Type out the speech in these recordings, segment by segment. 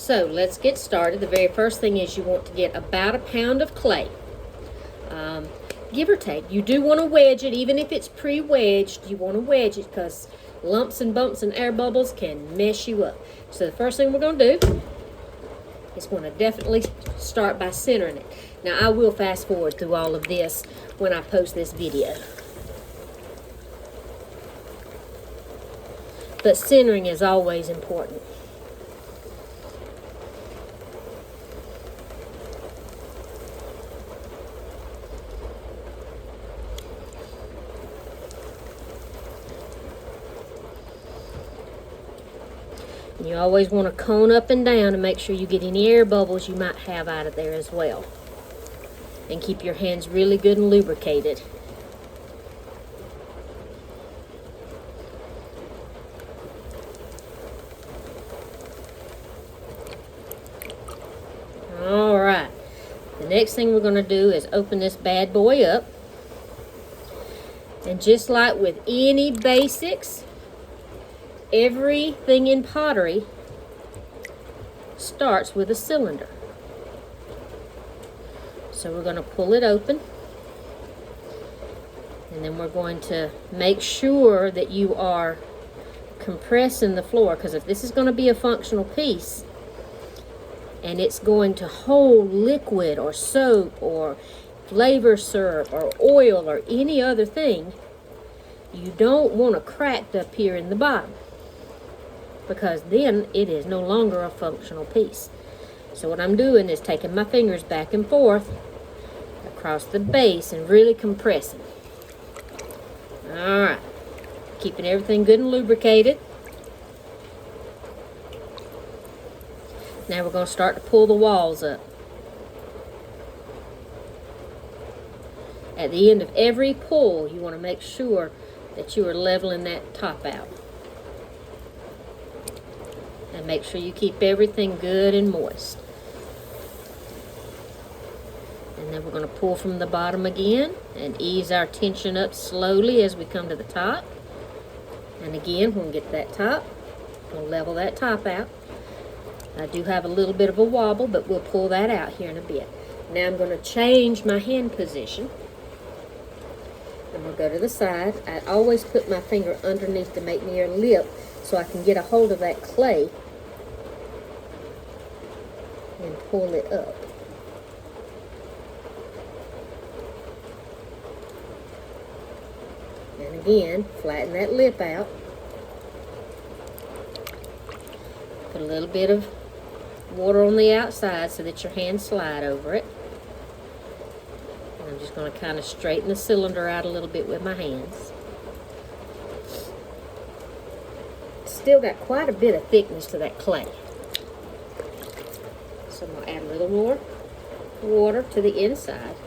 So let's get started. The very first thing is you want to get about a pound of clay. Give or take. You do want to wedge it, even if it's pre-wedged. You want to wedge it because lumps and bumps and air bubbles can mess you up. So the first thing we're going to do is going to definitely start by centering it. Now I will fast forward through all of this when I post this video. But centering is always important. You always want to cone up and down to make sure you get any air bubbles you might have out of there as well. And keep your hands really good and lubricated. Alright, the next thing we're going to do is open this bad boy up. And just like with any basics, everything in pottery starts with a cylinder. So we're going to pull it open, and then we're going to make sure that you are compressing the floor, because if this is going to be a functional piece and it's going to hold liquid or soap or flavor syrup or oil or any other thing, you don't want to crack up here in the bottom, because then it is no longer a functional piece. So what I'm doing is taking my fingers back and forth across the base and really compressing. Alright, keeping everything good and lubricated. Now we're going to start to pull the walls up. At the end of every pull, you want to make sure that you are leveling that top out. And make sure you keep everything good and moist. And then we're going to pull from the bottom again and ease our tension up slowly as we come to the top. And again, when we get to that top, we'll level that top out. I do have a little bit of a wobble, but we'll pull that out here in a bit. Now I'm going to change my hand position. I'm going to go to the side. I always put my finger underneath to make me a lip so I can get a hold of that clay and pull it up. And again, flatten that lip out. Put a little bit of water on the outside so that your hands slide over it. And I'm just going to kind of straighten the cylinder out a little bit with my hands. Still got quite a bit of thickness to that clay. So I'm going to add a little more water to the inside.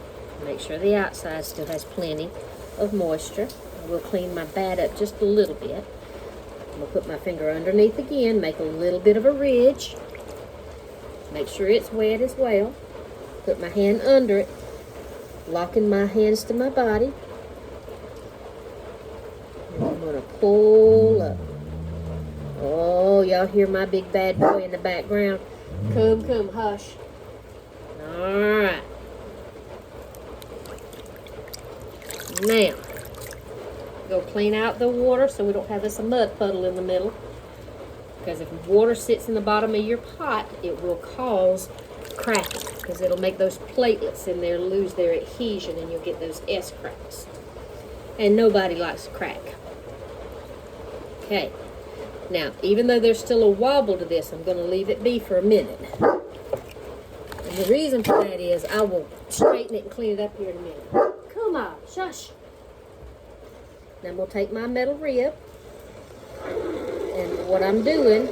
Make sure the outside still has plenty of moisture. We'll clean my bat up just a little bit. I'm going to put my finger underneath again, make a little bit of a ridge. Make sure it's wet as well. Put my hand under it, locking my hands to my body. And I'm going to pull up. Oh, y'all hear my big bad boy in the background? Come, hush. Alright. Now, go clean out the water so we don't have this mud puddle in the middle. Because if water sits in the bottom of your pot, it will cause cracking. Because it'll make those platelets in there lose their adhesion and you'll get those S cracks. And nobody likes to crack. Okay. Now, even though there's still a wobble to this, I'm going to leave it be for a minute. And the reason for that is I will straighten it and clean it up here in a minute. Come on, shush. Now I'm going to take my metal rib, and what I'm doing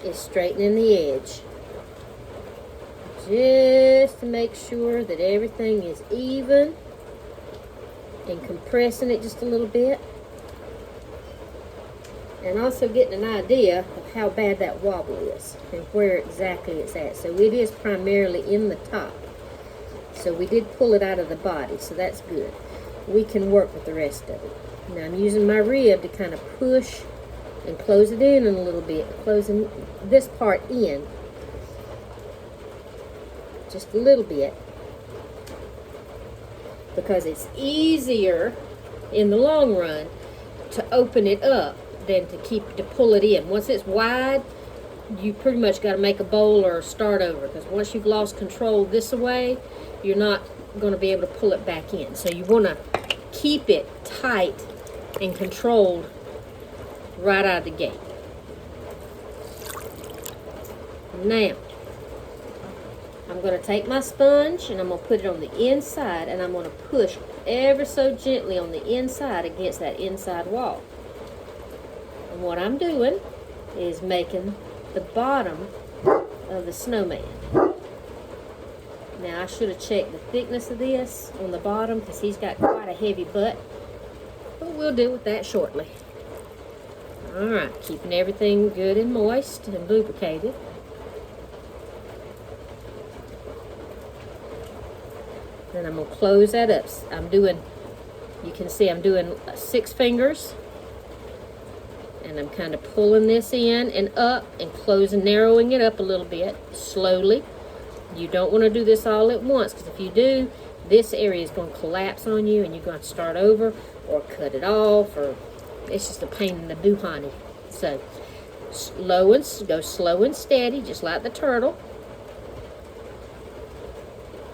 is straightening the edge. Just to make sure that everything is even, and compressing it just a little bit. And also getting an idea of how bad that wobble is and where exactly it's at. So it is primarily in the top. So we did pull it out of the body, so that's good. We can work with the rest of it. Now I'm using my rib to kind of push and close it in a little bit, closing this part in just a little bit, because it's easier in the long run to open it up than to pull it in. Once it's wide, you pretty much got to make a bowl or start over, because once you've lost control this way, you're not going to be able to pull it back in. So you want to keep it tight and controlled right out of the gate. Now, I'm going to take my sponge and I'm going to put it on the inside, and I'm going to push ever so gently on the inside against that inside wall. And what I'm doing is making the bottom of the snowman. Now, I should have checked the thickness of this on the bottom, because he's got quite a heavy butt, but we'll deal with that shortly. Alright, keeping everything good and moist and lubricated. Then I'm going to close that up. You can see I'm doing 6 fingers. And I'm kind of pulling this in and up and closing, narrowing it up a little bit, slowly. You don't want to do this all at once, because if you do, this area is going to collapse on you and you're going to start over or cut it off, or it's just a pain in the doohoney. So, go slow and steady, just like the turtle.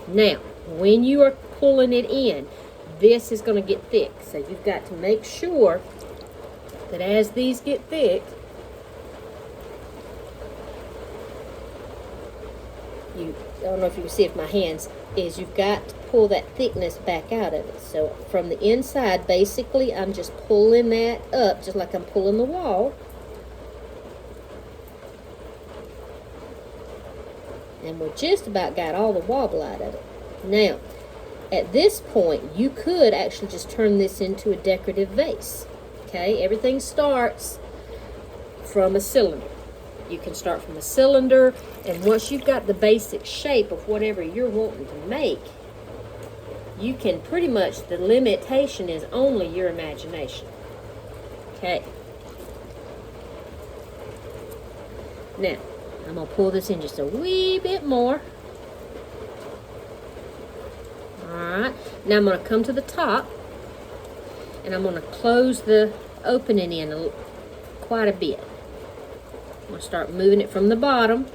Now, when you are pulling it in, this is going to get thick. So you've got to make sure that as these get thick, I don't know if you can see if my hands is, you've got to pull that thickness back out of it. So from the inside, basically, I'm just pulling that up, just like I'm pulling the wall. And we just about got all the wobble out of it. Now, at this point, you could actually just turn this into a decorative vase. Okay, everything starts from a cylinder. You can start from a cylinder, and once you've got the basic shape of whatever you're wanting to make, you can pretty much, the limitation is only your imagination. Okay. Now, I'm going to pull this in just a wee bit more. Alright, now I'm going to come to the top, and I'm going to close the opening in quite a bit. I'm going to start moving it from the bottom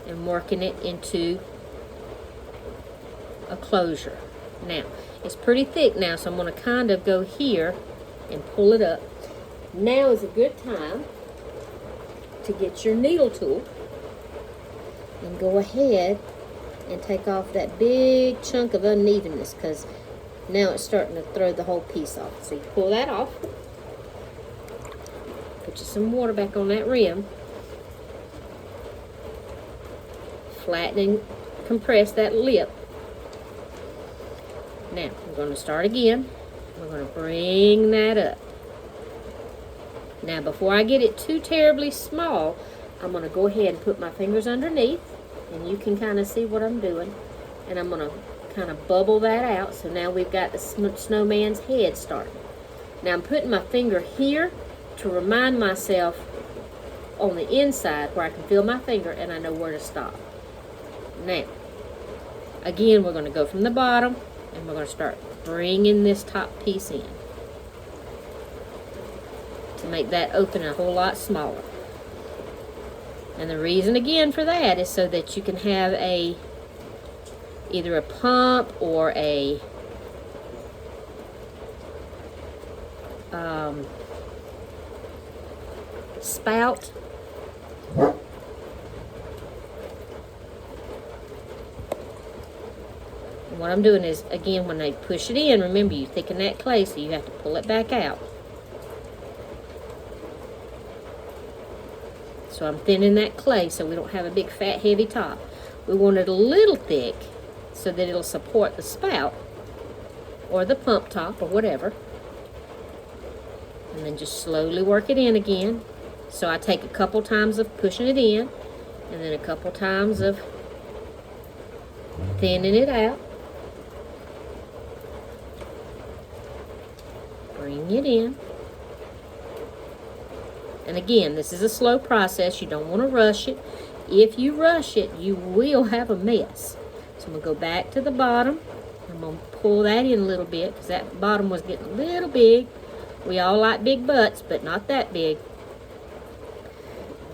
and working it into a closure. Now, it's pretty thick now, so I'm going to kind of go here and pull it up. Now is a good time to get your needle tool and go ahead and take off that big chunk of unevenness, because now it's starting to throw the whole piece off. So you pull that off, put you some water back on that rim, flatten and compress that lip. Now we're going to start again. We're going to bring that up. Now before I get it too terribly small, I'm going to go ahead and put my fingers underneath, and you can kind of see what I'm doing, and I'm going to kind of bubble that out. So now we've got the snowman's head starting. Now I'm putting my finger here to remind myself on the inside where I can feel my finger and I know where to stop. Now, again, we're going to go from the bottom, and we're going to start bringing this top piece in to make that open a whole lot smaller. And the reason again for that is so that you can have either a pump or a spout. And what I'm doing is, again, when they push it in, remember you thicken that clay, so you have to pull it back out. So I'm thinning that clay so we don't have a big fat heavy top. We want it a little thick so that it'll support the spout or the pump top or whatever. And then just slowly work it in again. So I take a couple times of pushing it in, and then a couple times of thinning it out. Bring it in. And again, this is a slow process. You don't want to rush it. If you rush it, you will have a mess. So I'm going to go back to the bottom. I'm going to pull that in a little bit because that bottom was getting a little big. We all like big butts, but not that big.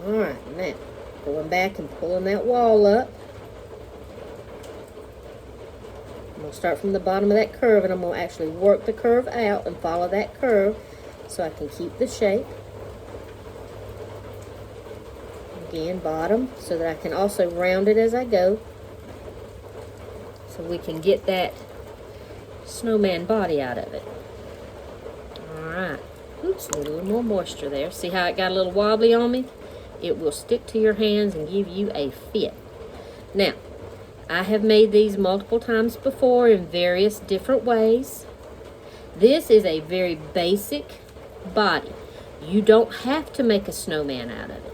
Alright, now going back and pulling that wall up. I'm going to start from the bottom of that curve, and I'm going to actually work the curve out and follow that curve so I can keep the shape. Again, bottom, so that I can also round it as I go, so we can get that snowman body out of it. Alright. Oops, a little more moisture there. See how it got a little wobbly on me? It will stick to your hands and give you a fit. Now, I have made these multiple times before in various different ways. This is a very basic body. You don't have to make a snowman out of it.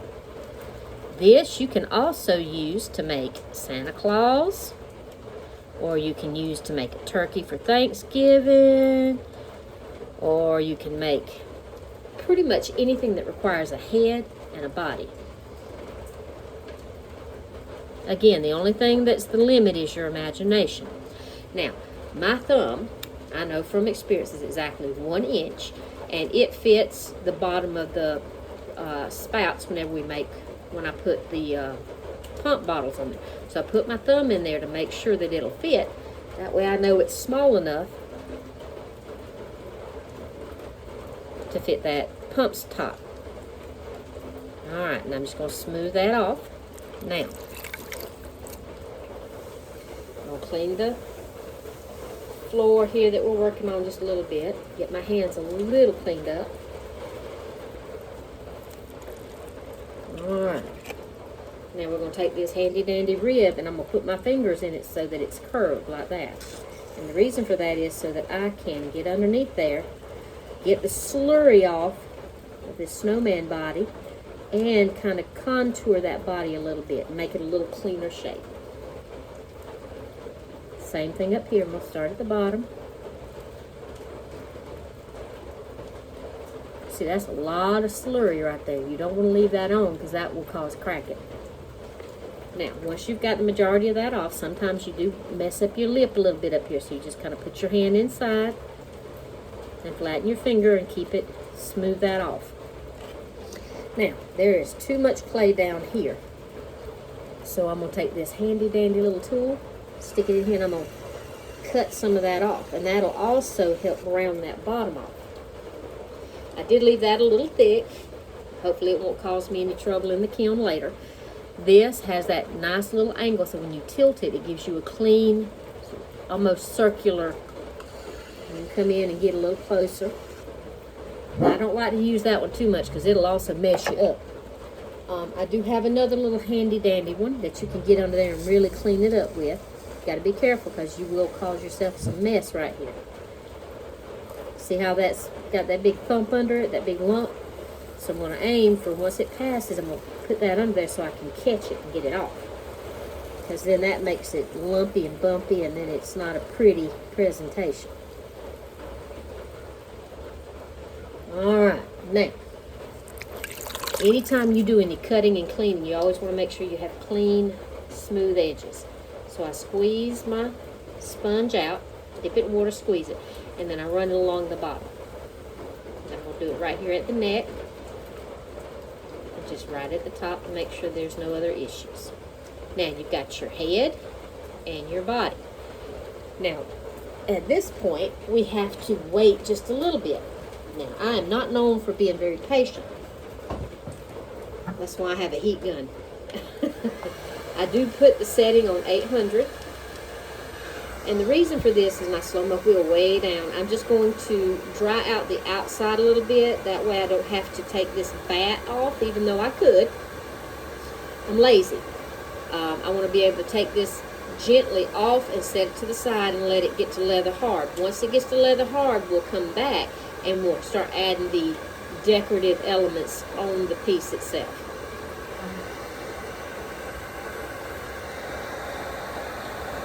This you can also use to make Santa Claus, or you can use to make a turkey for Thanksgiving, or you can make pretty much anything that requires a head and a body. Again, the only thing that's the limit is your imagination. Now, my thumb, I know from experience, is exactly 1 inch, and it fits the bottom of the spouts when I put the pump bottles on there. So I put my thumb in there to make sure that it'll fit. That way I know it's small enough to fit that pump's top. Alright, and I'm just going to smooth that off. Now, I'm going to clean the floor here that we're working on just a little bit. Get my hands a little cleaned up. Alright. Now we're going to take this handy dandy rib and I'm going to put my fingers in it so that it's curved like that. And the reason for that is so that I can get underneath there, get the slurry off of this snowman body, and kind of contour that body a little bit and make it a little cleaner shape. Same thing up here. I'm going to start at the bottom. See, that's a lot of slurry right there. You don't want to leave that on because that will cause cracking. Now, once you've got the majority of that off, sometimes you do mess up your lip a little bit up here. So you just kind of put your hand inside and flatten your finger and keep it, smooth that off. Now, there is too much clay down here. So I'm going to take this handy dandy little tool, stick it in here, and I'm going to cut some of that off. And that'll also help round that bottom off. I did leave that a little thick. Hopefully it won't cause me any trouble in the kiln later. This has that nice little angle, so when you tilt it, it gives you a clean, almost circular. You can come in and get a little closer. I don't like to use that one too much because it'll also mess you up. I do have another little handy dandy one that you can get under there and really clean it up with. Got to be careful because you will cause yourself some mess right here. See how that's got that big thump under it, that big lump? So I'm going to aim for once it passes, I'm going to put that under there so I can catch it and get it off. Because then that makes it lumpy and bumpy and then it's not a pretty presentation. Alright, now, anytime you do any cutting and cleaning, you always want to make sure you have clean, smooth edges. So I squeeze my sponge out, dip it in water, squeeze it, and then I run it along the bottom. And I'm going to do it right here at the neck, and just right at the top to make sure there's no other issues. Now you've got your head and your body. Now, at this point, we have to wait just a little bit. Now, I am not known for being very patient. That's why I have a heat gun. I do put the setting on 800. And the reason for this is my slow-mo wheel way down. I'm just going to dry out the outside a little bit. That way I don't have to take this bat off, even though I could. I'm lazy. I want to be able to take this gently off and set it to the side and let it get to leather hard. Once it gets to leather hard, we'll come back and we'll start adding the decorative elements on the piece itself.